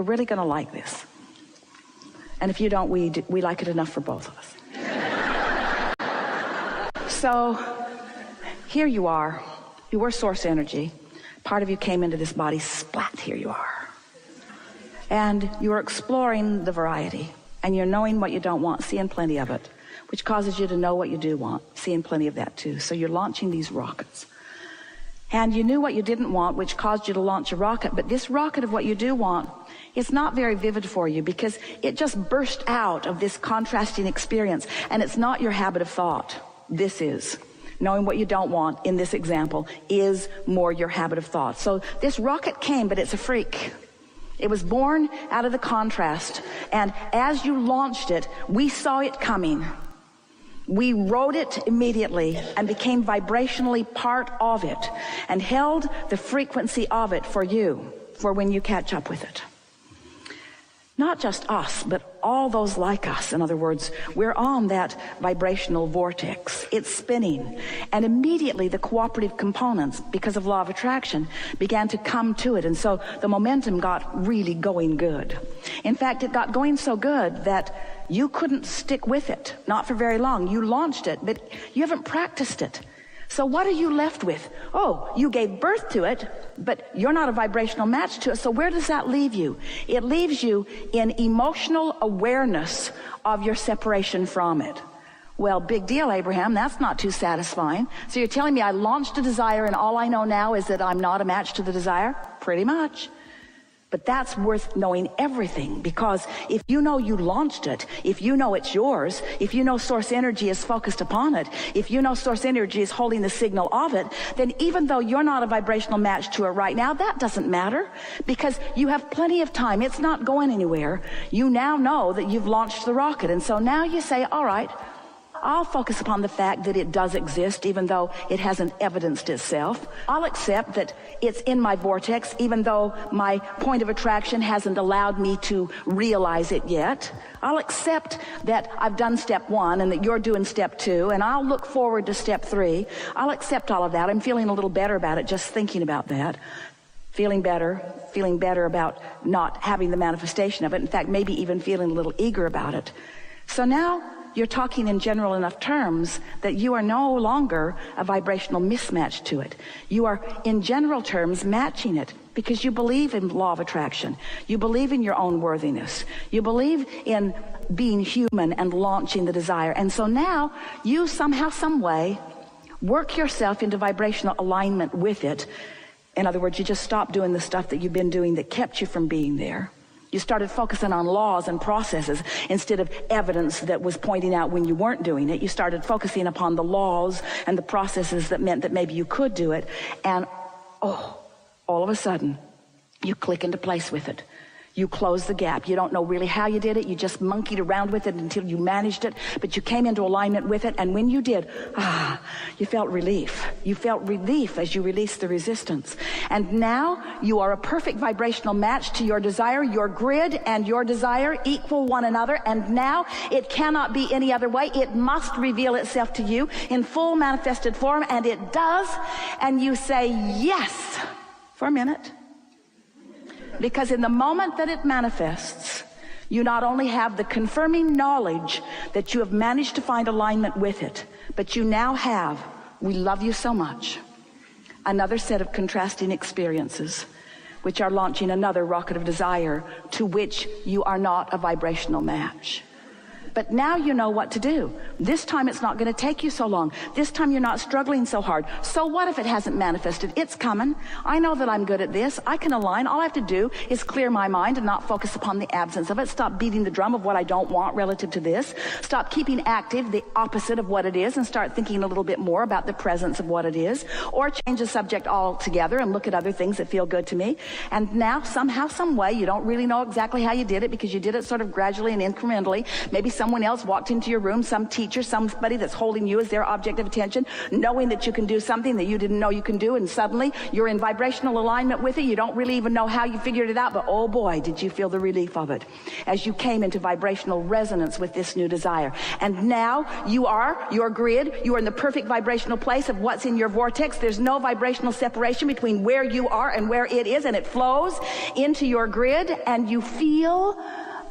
You're really going to like this. And if you don't, we like it enough for both of us. So here you are. You were source energy. Part of you came into this body, splat, here you are. And you're exploring the variety. And you're knowing what you don't want, seeing plenty of it, which causes you to know what you do want, seeing plenty of that too. So you're launching these rockets. And you knew what you didn't want, which caused you to launch a rocket. But this rocket of what you do want is not very vivid for you because it just burst out of this contrasting experience. And it's not your habit of thought. This is. Knowing what you don't want in this example is more your habit of thought. So this rocket came, but it's a freak. It was born out of the contrast. And as you launched it, we saw it coming. We wrote it immediately and became vibrationally part of it and held the frequency of it for you, for when you catch up with it. Not just us, but all those like us. In other words, we're on that vibrational vortex. It's spinning. And immediately the cooperative components, because of law of attraction, began to come to it. And so the momentum got really going good. In fact, it got going so good that you couldn't stick with it. Not for very long. You launched it, but you haven't practiced it. So what are you left with? Oh, you gave birth to it, but you're not a vibrational match to it. So where does that leave you? It leaves you in emotional awareness of your separation from it. Well, big deal, Abraham. That's not too satisfying. So you're telling me I launched a desire and all I know now is that I'm not a match to the desire? Pretty much. But that's worth knowing everything, because if you know you launched it, if you know it's yours, if you know source energy is focused upon it, if you know source energy is holding the signal of it, then even though you're not a vibrational match to it right now, that doesn't matter, because you have plenty of time. It's not going anywhere. You now know that you've launched the rocket. And so now you say, all right, I'll focus upon the fact that it does exist, even though it hasn't evidenced itself. I'll accept that it's in my vortex, even though my point of attraction hasn't allowed me to realize it yet. I'll accept that I've done step 1 and that you're doing step 2, and I'll look forward to step 3. I'll accept all of that. I'm feeling a little better about it just thinking about that. Feeling better about not having the manifestation of it. In fact, maybe even feeling a little eager about it. So now you're talking in general enough terms that you are no longer a vibrational mismatch to it. You are, in general terms, matching it because you believe in law of attraction. You believe in your own worthiness. You believe in being human and launching the desire. And so now you somehow, some way, work yourself into vibrational alignment with it. In other words, you just stop doing the stuff that you've been doing that kept you from being there. You started focusing on laws and processes instead of evidence that was pointing out when you weren't doing it. You started focusing upon the laws and the processes that meant that maybe you could do it. And, all of a sudden, you click into place with it. You close the gap. You don't know really how you did it. You just monkeyed around with it until you managed it. But you came into alignment with it. And when you did, you felt relief. You felt relief as you released the resistance. And now you are a perfect vibrational match to your desire. Your grid and your desire equal one another. And now it cannot be any other way. It must reveal itself to you in full manifested form. And it does. And you say yes for a minute. Because in the moment that it manifests, you not only have the confirming knowledge that you have managed to find alignment with it, but you now have, we love you so much, another set of contrasting experiences, which are launching another rocket of desire to which you are not a vibrational match. But now you know what to do. This time it's not going to take you so long. This time you're not struggling so hard. So what if it hasn't manifested? It's coming. I know that I'm good at this. I can align. All I have to do is clear my mind and not focus upon the absence of it. Stop beating the drum of what I don't want relative to this. Stop keeping active the opposite of what it is and start thinking a little bit more about the presence of what it is. Or change the subject altogether and look at other things that feel good to me. And now somehow, some way, you don't really know exactly how you did it because you did it sort of gradually and incrementally. Maybe someone else walked into your room, some teacher, somebody that's holding you as their object of attention, knowing that you can do something that you didn't know you can do, and suddenly you're in vibrational alignment with it. You don't really even know how you figured it out, but oh boy, did you feel the relief of it as you came into vibrational resonance with this new desire. And now you are your grid. You are in the perfect vibrational place of what's in your vortex. There's no vibrational separation between where you are and where it is, and it flows into your grid, and you feel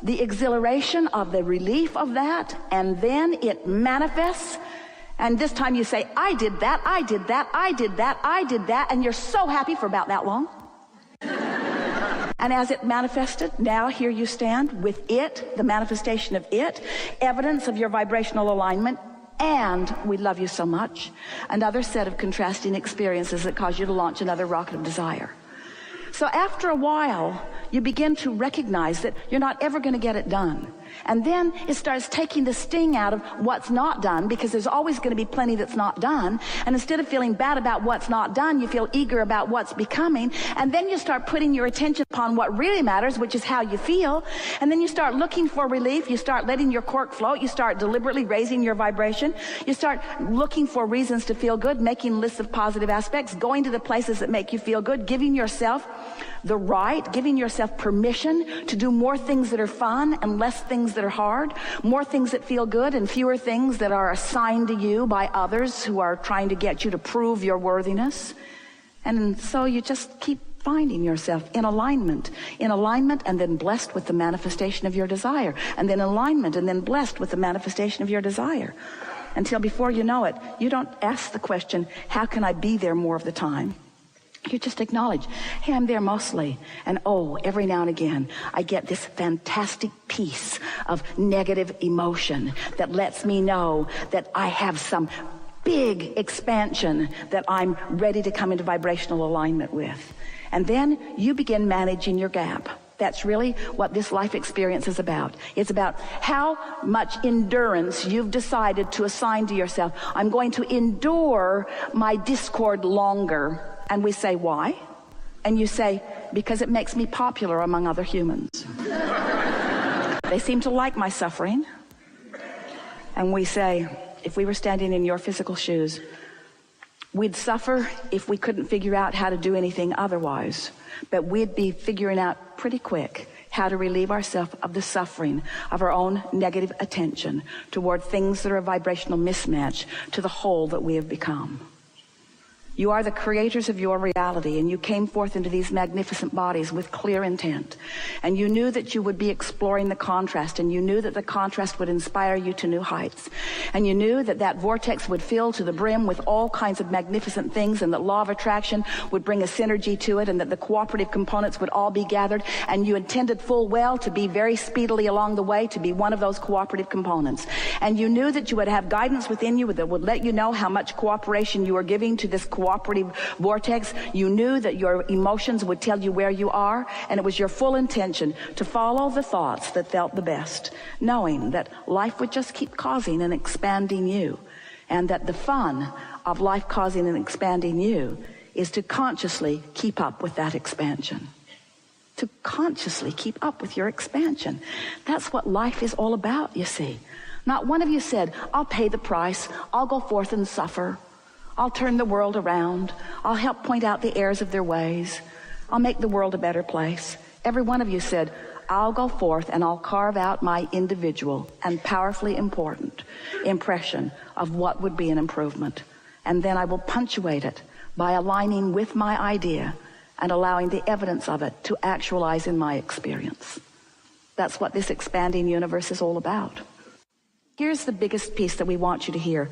the exhilaration of the relief of that, and then it manifests. And this time you say, I did that, I did that, I did that, I did that, and you're so happy for about that long. And as it manifested, now here you stand with it, the manifestation of it, evidence of your vibrational alignment, and we love you so much, another set of contrasting experiences that cause you to launch another rocket of desire. So after a while, you begin to recognize that you're not ever going to get it done. And then it starts taking the sting out of what's not done, because there's always going to be plenty that's not done. And instead of feeling bad about what's not done, you feel eager about what's becoming. And then you start putting your attention upon what really matters, which is how you feel. And then you start looking for relief. You start letting your cork float. You start deliberately raising your vibration. You start looking for reasons to feel good, making lists of positive aspects, going to the places that make you feel good, giving yourself the right, giving yourself permission to do more things that are fun and less things that are hard, more things that feel good and fewer things that are assigned to you by others who are trying to get you to prove your worthiness. And so you just keep finding yourself in alignment, and then blessed with the manifestation of your desire, and then alignment, and then blessed with the manifestation of your desire, until before you know it, you don't ask the question, how can I be there more of the time? You just acknowledge, hey, I'm there mostly. And oh, every now and again, I get this fantastic piece of negative emotion that lets me know that I have some big expansion that I'm ready to come into vibrational alignment with. And then you begin managing your gap. That's really what this life experience is about. It's about how much endurance you've decided to assign to yourself. I'm going to endure my discord longer. And we say, why? And you say, because it makes me popular among other humans. They seem to like my suffering. And we say, if we were standing in your physical shoes, we'd suffer if we couldn't figure out how to do anything otherwise. But we'd be figuring out pretty quick how to relieve ourselves of the suffering of our own negative attention toward things that are a vibrational mismatch to the whole that we have become. You are the creators of your reality, and you came forth into these magnificent bodies with clear intent. And you knew that you would be exploring the contrast, and you knew that the contrast would inspire you to new heights. And you knew that that vortex would fill to the brim with all kinds of magnificent things, and that law of attraction would bring a synergy to it, and that the cooperative components would all be gathered. And you intended full well to be very speedily along the way to be one of those cooperative components. And you knew that you would have guidance within you that would let you know how much cooperation you were giving to this cooperative vortex. You knew that your emotions would tell you where you are, and it was your full intention to follow the thoughts that felt the best, knowing that life would just keep causing and expanding you, and that the fun of life causing and expanding you is to consciously keep up with that expansion. To consciously keep up with your expansion. That's what life is all about, you see. Not one of you said, I'll pay the price, I'll go forth and suffer, I'll turn the world around, I'll help point out the errors of their ways, I'll make the world a better place. Every one of you said, I'll go forth and I'll carve out my individual and powerfully important impression of what would be an improvement. And then I will punctuate it by aligning with my idea and allowing the evidence of it to actualize in my experience. That's what this expanding universe is all about. Here's the biggest piece that we want you to hear.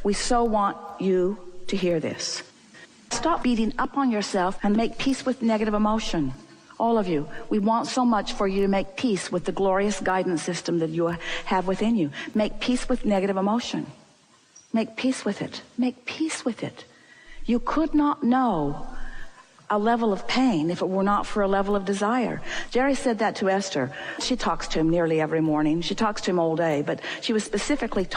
We so want you to hear this. Stop beating up on yourself and make peace with negative emotion. All of you, we want so much for you to make peace with the glorious guidance system that you have within you. Make peace with negative emotion. Make peace with it. Make peace with it. You could not know a level of pain if it were not for a level of desire. Jerry said that to Esther. She talks to him nearly every morning. She talks to him all day, but she was specifically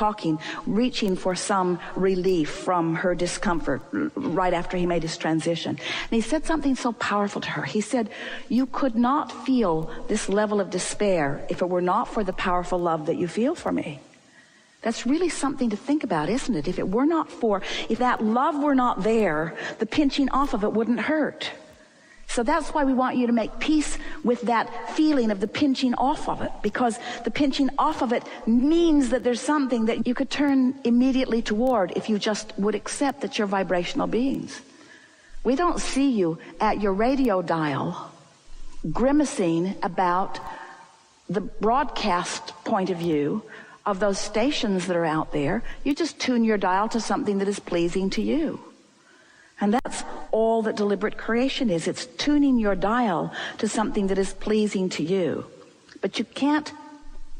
reaching for some relief from her discomfort right after he made his transition. And he said something so powerful to her. He said, you could not feel this level of despair if it were not for the powerful love that you feel for me. That's really something to think about, isn't it? If that love were not there, the pinching off of it wouldn't hurt. So that's why we want you to make peace with that feeling of the pinching off of it, because the pinching off of it means that there's something that you could turn immediately toward if you just would accept that you're vibrational beings. We don't see you at your radio dial grimacing about the broadcast point of view of those stations that are out there. You just tune your dial to something that is pleasing to you. And that's all that deliberate creation is. It's tuning your dial to something that is pleasing to you. But you can't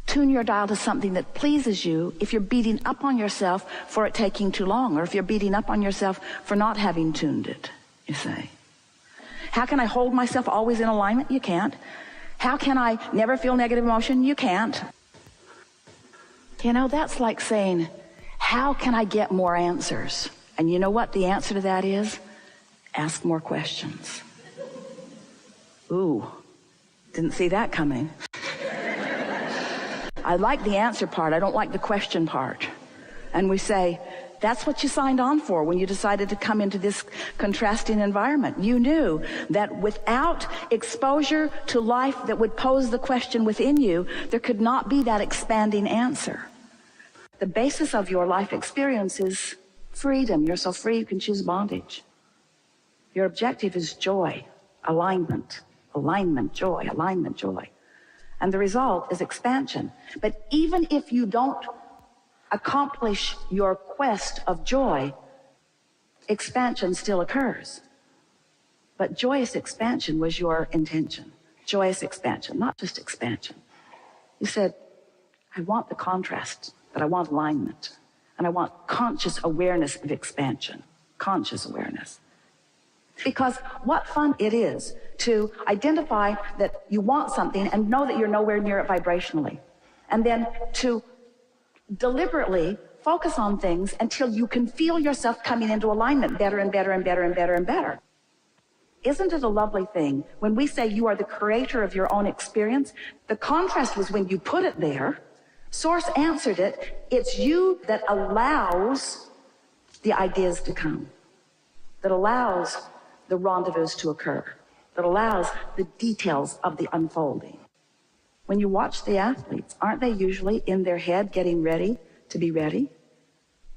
tune your dial to something that pleases you if you're beating up on yourself for it taking too long, or if you're beating up on yourself for not having tuned it, you say. How can I hold myself always in alignment? You can't. How can I never feel negative emotion? You can't. You know, that's like saying, how can I get more answers? And you know what the answer to that is? Ask more questions. Ooh, didn't see that coming. I like the answer part. I don't like the question part. And we say, that's what you signed on for when you decided to come into this contrasting environment. You knew that without exposure to life that would pose the question within you, there could not be that expanding answer. The basis of your life experience is freedom. You're so free you can choose bondage. Your objective is joy, alignment, joy, alignment, joy. And the result is expansion. But even if you don't accomplish your quest of joy, expansion still occurs. But joyous expansion was your intention. Joyous expansion, not just expansion. You said, I want the contrast, but I want alignment. And I want conscious awareness of expansion. Conscious awareness. Because what fun it is to identify that you want something and know that you're nowhere near it vibrationally. And then to deliberately focus on things until you can feel yourself coming into alignment better and better and better and better and better. Isn't it a lovely thing when we say you are the creator of your own experience? The contrast was when you put it there. Source answered it. It's you that allows the ideas to come, that allows the rendezvous to occur, that allows the details of the unfolding. When you watch the athletes, aren't they usually in their head getting ready to be ready?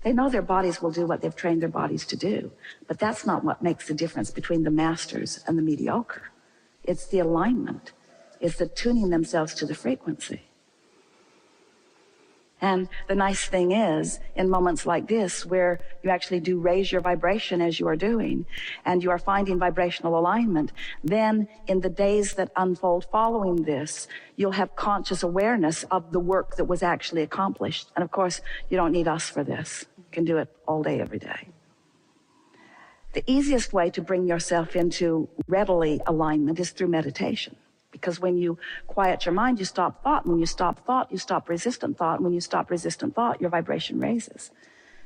They know their bodies will do what they've trained their bodies to do, but that's not what makes the difference between the masters and the mediocre. It's the alignment. It's the tuning themselves to the frequency. And the nice thing is, in moments like this, where you actually do raise your vibration as you are doing, and you are finding vibrational alignment, then in the days that unfold following this, you'll have conscious awareness of the work that was actually accomplished. And of course, you don't need us for this. You can do it all day, every day. The easiest way to bring yourself into readily alignment is through meditation. Because when you quiet your mind, you stop thought. When you stop thought, you stop resistant thought. And when you stop resistant thought, your vibration raises.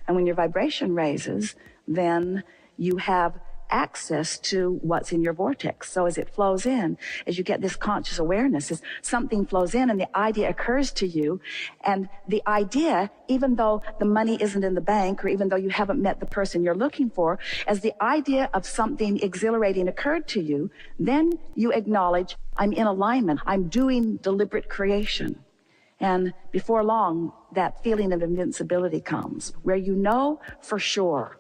And when your vibration raises, then you have access to what's in your vortex. So as it flows in, as you get this conscious awareness, as something flows in and the idea occurs to you, and the idea, even though the money isn't in the bank, or even though you haven't met the person you're looking for, as the idea of something exhilarating occurred to you, then you acknowledge, I'm in alignment, I'm doing deliberate creation. And before long, that feeling of invincibility comes, where you know for sure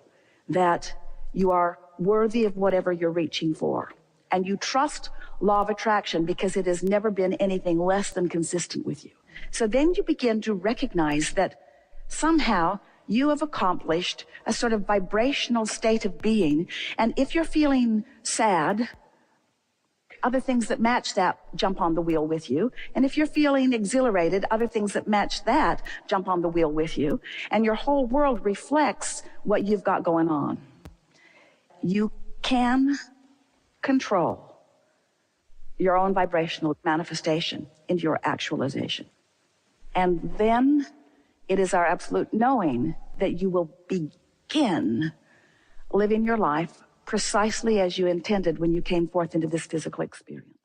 that you are worthy of whatever you're reaching for. And you trust law of attraction because it has never been anything less than consistent with you. So then you begin to recognize that somehow you have accomplished a sort of vibrational state of being. And if you're feeling sad, other things that match that jump on the wheel with you. And if you're feeling exhilarated, other things that match that jump on the wheel with you. And your whole world reflects what you've got going on. You can control your own vibrational manifestation into your actualization. And then it is our absolute knowing that you will begin living your life precisely as you intended when you came forth into this physical experience.